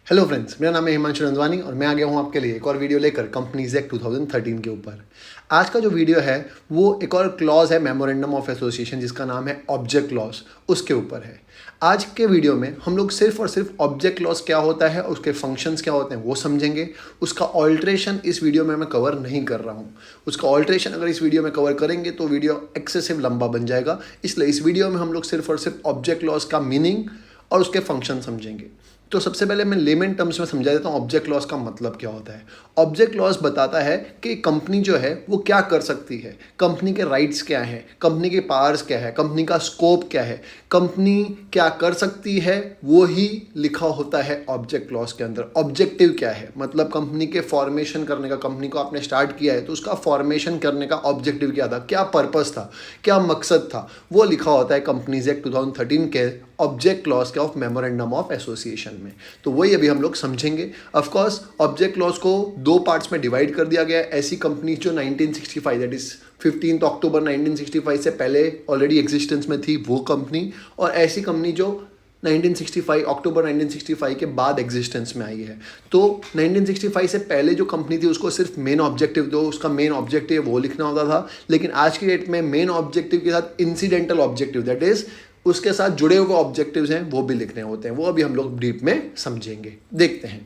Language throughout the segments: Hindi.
हेलो फ्रेंड्स, मेरा नाम है हिमांशु नंदवानी और मैं आ गया हूँ आपके लिए एक और वीडियो लेकर कंपनीज एक्ट 2013 के ऊपर। आज का जो वीडियो है वो एक और क्लॉज है मेमोरेंडम ऑफ एसोसिएशन जिसका नाम है ऑब्जेक्ट क्लॉज, उसके ऊपर है। आज के वीडियो में हम लोग सिर्फ और सिर्फ ऑब्जेक्ट क्लॉज क्या होता है, उसके फंक्शंस क्या होते हैं वो समझेंगे। उसका ऑल्ट्रेशन इस वीडियो में मैं कवर नहीं कर रहा हूँ। उसका ऑल्ट्रेशन अगर इस वीडियो में कवर करेंगे तो वीडियो एक्सेसिव लंबा बन जाएगा, इसलिए इस वीडियो में हम लोग सिर्फ और सिर्फ ऑब्जेक्ट क्लॉज का मीनिंग और उसके फंक्शन समझेंगे। तो सबसे पहले मैं लेमन टर्म्स में समझा देता हूँ ऑब्जेक्ट क्लॉज का मतलब क्या होता है। ऑब्जेक्ट क्लॉज बताता है कि कंपनी जो है वो क्या कर सकती है, कंपनी के राइट्स क्या हैं, कंपनी के पावर्स क्या है, कंपनी का स्कोप क्या है, कंपनी क्या कर सकती है, वो ही लिखा होता है ऑब्जेक्ट क्लॉज के अंदर। ऑब्जेक्टिव क्या है, मतलब कंपनी के फॉर्मेशन करने का, कंपनी को आपने स्टार्ट किया है तो उसका फॉर्मेशन करने का ऑब्जेक्टिव क्या था, क्या पर्पस था, क्या मकसद था, वो लिखा होता है कंपनीज एक्ट 2013 के ऑब्जेक्ट क्लॉज के ऑफ मेमोरेंडम ऑफ एसोसिएशन में। तो वही अभी हम लोग समझेंगे। ऑफ कोर्स ऑब्जेक्ट क्लॉज को दो पार्ट्स में डिवाइड कर दिया गया है। ऐसी कंपनी जो 1965 दैट इज 15 अक्टूबर 1965 से पहले ऑलरेडी एग्जिस्टेंस में थी वो कंपनी, और ऐसी कंपनी जो 1965 अक्टूबर 1965 के बाद एग्जिस्टेंस में आई है। तो 1965 से पहले जो कंपनी थी उसको सिर्फ मेन ऑब्जेक्टिव दो, उसका मेन ऑब्जेक्टिव वो लिखना होता था। लेकिन आज की डेट में मेन ऑब्जेक्टिव के साथ इंसिडेंटल ऑब्जेक्टिव दैट इज उसके साथ जुड़े हुए ऑब्जेक्टिव्स हैं वो भी लिखने होते हैं। वो अभी हम लोग डीप में समझेंगे, देखते हैं।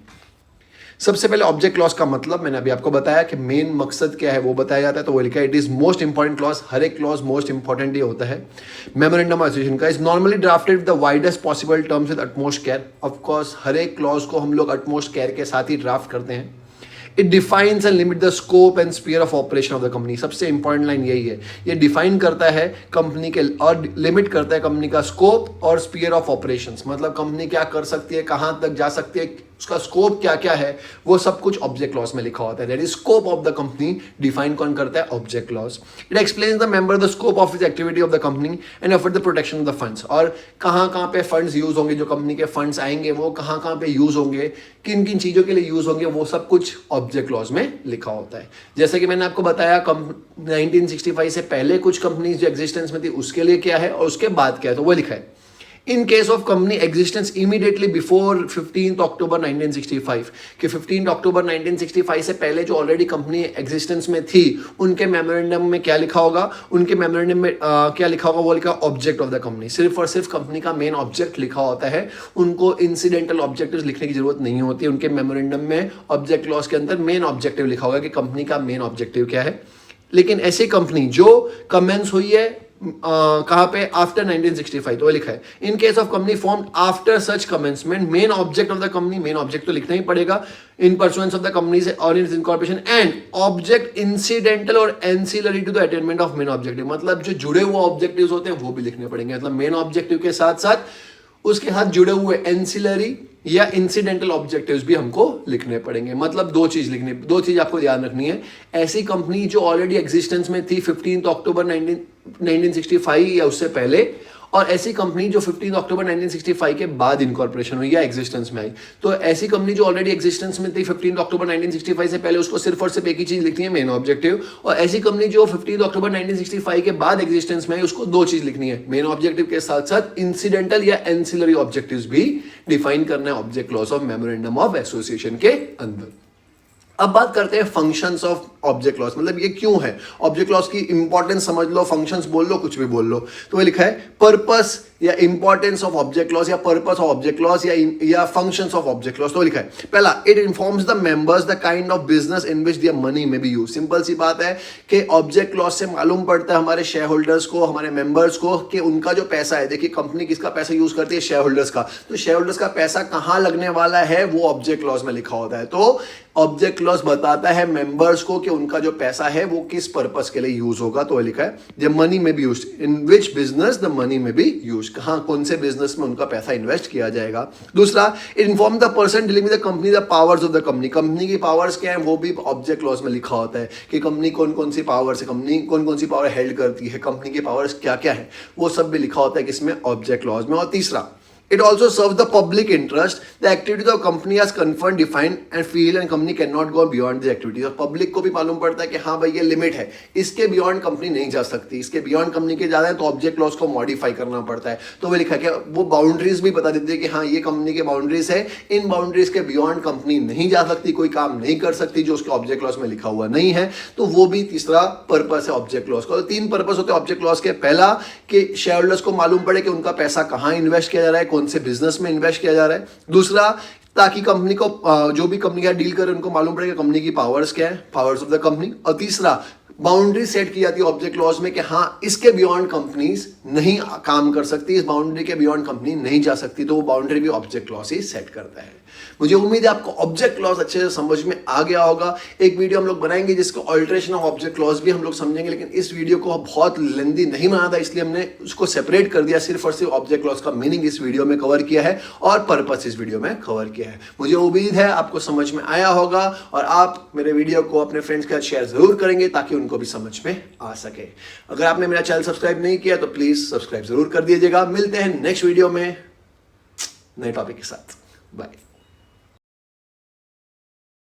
सबसे पहले ऑब्जेक्ट क्लॉज का मतलब मैंने अभी आपको बताया कि मेन मकसद क्या है वो बताया जाता है, तो वो लिखा है it is most important clause. हर एक क्लॉज मोस्ट इंपॉर्टेंट ये होता है मेमोरेंडम ऑफ एसोसिएशन का। Is normally drafted with the widest possible terms with utmost care. Of course हर एक क्लॉज को हम लोग अटमोस्ट केयर के साथ ही ड्राफ्ट करते हैं। It defines and limit the scope and sphere of operation of the company. सबसे इंपॉर्टेंट लाइन यही है, ये डिफाइन करता है कंपनी के और लिमिट करता है कंपनी का स्कोप और स्पीयर ऑफ ऑपरेशंस, मतलब कंपनी क्या कर सकती है, कहां तक जा सकती है, उसका स्कोप क्या क्या है, वो सब कुछ ऑब्जेक्ट क्लॉज में लिखा होता है। That is scope of the company define कौन करता है, object clause. It explains the member the scope of his activity of the company and offer the protection of the funds. और कहां कहां पे फंड्स यूज होंगे, जो कंपनी के फंड्स आएंगे वो कहां कहां पे यूज होंगे, किन किन चीजों के लिए यूज होंगे, वो सब कुछ ऑब्जेक्ट क्लॉज में लिखा होता है। जैसे कि मैंने आपको बताया 1965 से पहले कुछ कंपनीज जो एग्जिस्टेंस में थी उसके लिए क्या है और उसके बाद क्या है, तो वो लिखा है in case of company existence immediately before 15 अक्टूबर 1965, कि 15 अक्टूबर 1965 से पहले जो ऑलरेडी कंपनी एग्जिस्टेंस में थी उनके मेमोरेंडम में क्या लिखा होगा, उनके मेमोरेंडम में क्या लिखा होगा, वो लिखा ऑब्जेक्ट ऑफ द कंपनी। सिर्फ और सिर्फ कंपनी का मेन ऑब्जेक्ट लिखा होता है, उनको इंसिडेंटल ऑब्जेक्टिव्स लिखने की जरूरत नहीं होती। उनके मेमोरेंडम में ऑब्जेक्ट क्लॉज के अंदर मेन ऑब्जेक्टिव लिखा होगा कि कंपनी का मेन ऑब्जेक्टिव क्या है। लेकिन ऐसी कंपनी जो कमेंस हुई है कहां पे, आफ्टर 1965, तो लिखा है in case of company form after such commencement main object of the company, main object तो लिखना ही पड़ेगा, in pursuance of the companies और in incorporation and object incidental और ancillary to the attainment of main objective. मतलब जो जुड़े हुए ऑब्जेक्टिव्स होते हैं वो भी लिखने पड़ेंगे। मतलब मेन ऑब्जेक्टिव के साथ साथ उसके साथ जुड़े हुए एंसिलरी या इंसिडेंटल ऑब्जेक्टिव्स भी हमको लिखने पड़ेंगे। मतलब दो चीज आपको ध्यान रखनी है। ऐसी कंपनी जो ऑलरेडी एग्जिस्टेंस में थी 15 अक्टूबर 1965 या उससे पहले, और ऐसी कंपनी जो 15 अक्टूबर 1965 के बाद इनकॉर्पोरेशन हुई या एग्जिस्टेंस में आई। तो ऐसी कंपनी जो ऑलरेडी एग्जिस्टेंस में थी 15 अक्टूबर 1965 से पहले, उसको सिर्फ और सिर्फ एक ही चीज लिखनी है, मेन ऑब्जेक्टिव। और ऐसी कंपनी जो 15 अक्टूबर 1965 के बाद एग्जिस्टेंस में आई, उसको दो चीज लिखनी है, मेन ऑब्जेक्टिव के साथ साथ इंसिडेंटल या एंसिलरी ऑब्जेक्टिव्स भी डिफाइन करना है object clause of memorandum of association के अंदर। अब बात करते हैं फंक्शंस ऑफ ऑब्जेक्ट क्लॉज, मतलब ये क्यों है। ऑब्जेक्ट क्लॉज की इंपॉर्टेंस समझ लो, फंक्शंस बोल लो, कुछ भी बोल लो। तो वो लिखा है पर्पस या इंपॉर्टेंस ऑफ ऑब्जेक्ट क्लॉज या पर्पस ऑफ ऑब्जेक्ट क्लॉज या फंक्शंस ऑफ ऑब्जेक्ट क्लॉज। तो लिखा है पहला, it informs the members the kind of business in which their money में बी यूज। सिंपल सी बात है कि ऑब्जेक्ट क्लॉज से मालूम पड़ता है हमारे शेयर होल्डर्स को, हमारे मेंबर्स को, कि उनका जो पैसा है, देखिए कंपनी किसका पैसा यूज करती है, शेयर होल्डर्स का, तो शेयर होल्डर्स का पैसा कहां लगने वाला है वो ऑब्जेक्ट क्लॉज में लिखा होता है। तो ऑब्जेक्ट क्लॉज बताता है मेंबर्स को कि उनका जो पैसा है वो किस पर्पस के लिए यूज होगा। तो लिखा है द मनी में B use, in which business the money में बी यूज, कहां कौन से बिजनेस में उनका पैसा इन्वेस्ट किया जाएगा। दूसरा, it inform the person dealing with the company the powers of the company. Company की पावर्स क्या है वो भी ऑब्जेक्ट क्लॉज में लिखा होता है कि कंपनी कौन कौन सी पावर्स है, कंपनी कौन कौन सी पावर हेल्ड करती है, कंपनी की पावर्स क्या क्या है, वो सब भी लिखा होता है किसमें, ऑब्जेक्ट क्लॉज में। और तीसरा, It also serves the public interest. The activities of company as confirmed, defined and feel and company cannot go beyond the activities. और पब्लिक को भी मालूम पड़ता है कि हाँ भाई ये लिमिट है, इसके बियॉन्ड कंपनी नहीं जा सकती, इसके बियॉन्ड कंपनी के ज्यादा है तो ऑब्जेक्ट क्लॉज को मॉडिफाई करना पड़ता है। तो वो लिखा है वो बाउंड्रीज भी बता देती है कि हाँ ये कंपनी के बाउंड्रीज है, इन बाउंड्रीज के बियॉन्ड कंपनी नहीं जा सकती, कोई काम नहीं कर सकती जो उसके ऑब्जेक्ट क्लॉज में लिखा हुआ नहीं है। तो वो भी तीसरा पर्पस है ऑब्जेक्ट क्लॉज का। तो तीन पर्पस होते हैं ऑब्जेक्ट क्लॉज के। पहला कि शेयर होल्डर्स को मालूम पड़े कि उनका पैसा कहाँ इन्वेस्ट किया जा रहा है, कौन से बिजनेस में इन्वेस्ट किया जा रहा है। दूसरा, ताकि कंपनी को जो भी कंपनी का डील करे उनको मालूम पड़े कि कंपनी की पावर्स क्या है, पावर्स ऑफ द कंपनी। और तीसरा, बाउंड्री सेट की जाती है ऑब्जेक्ट क्लॉज में कि हाँ इसके बियॉन्ड कंपनीज नहीं काम कर सकती, इस बाउंड्री के बियॉन्ड कंपनी नहीं जा सकती, तो वो बाउंड्री भी ऑब्जेक्ट क्लॉज ही सेट करता है। मुझे उम्मीद है आपको ऑब्जेक्ट क्लॉज अच्छे से समझ में आ गया होगा। एक वीडियो हम लोग बनाएंगे जिसको ऑल्टरेशन ऑफ ऑब्जेक्ट क्लॉज भी हम लोग समझेंगे, लेकिन इस वीडियो को बहुत लेंदी नहीं बना था, इसलिए हमने उसको सेपरेट कर दिया। सिर्फ और सिर्फ ऑब्जेक्ट क्लॉज का मीनिंग इस वीडियो में कवर किया है और पर्पस इस वीडियो में कवर किया है। मुझे उम्मीद है आपको समझ में आया होगा और आप मेरे वीडियो को अपने फ्रेंड्स के साथ शेयर जरूर करेंगे ताकि उनको भी समझ में आ सके। अगर आपने मेरा चैनल सब्सक्राइब नहीं किया तो प्लीज सब्सक्राइब जरूर कर दीजिएगा। मिलते हैं नेक्स्ट वीडियो में नए टॉपिक के साथ। बाय।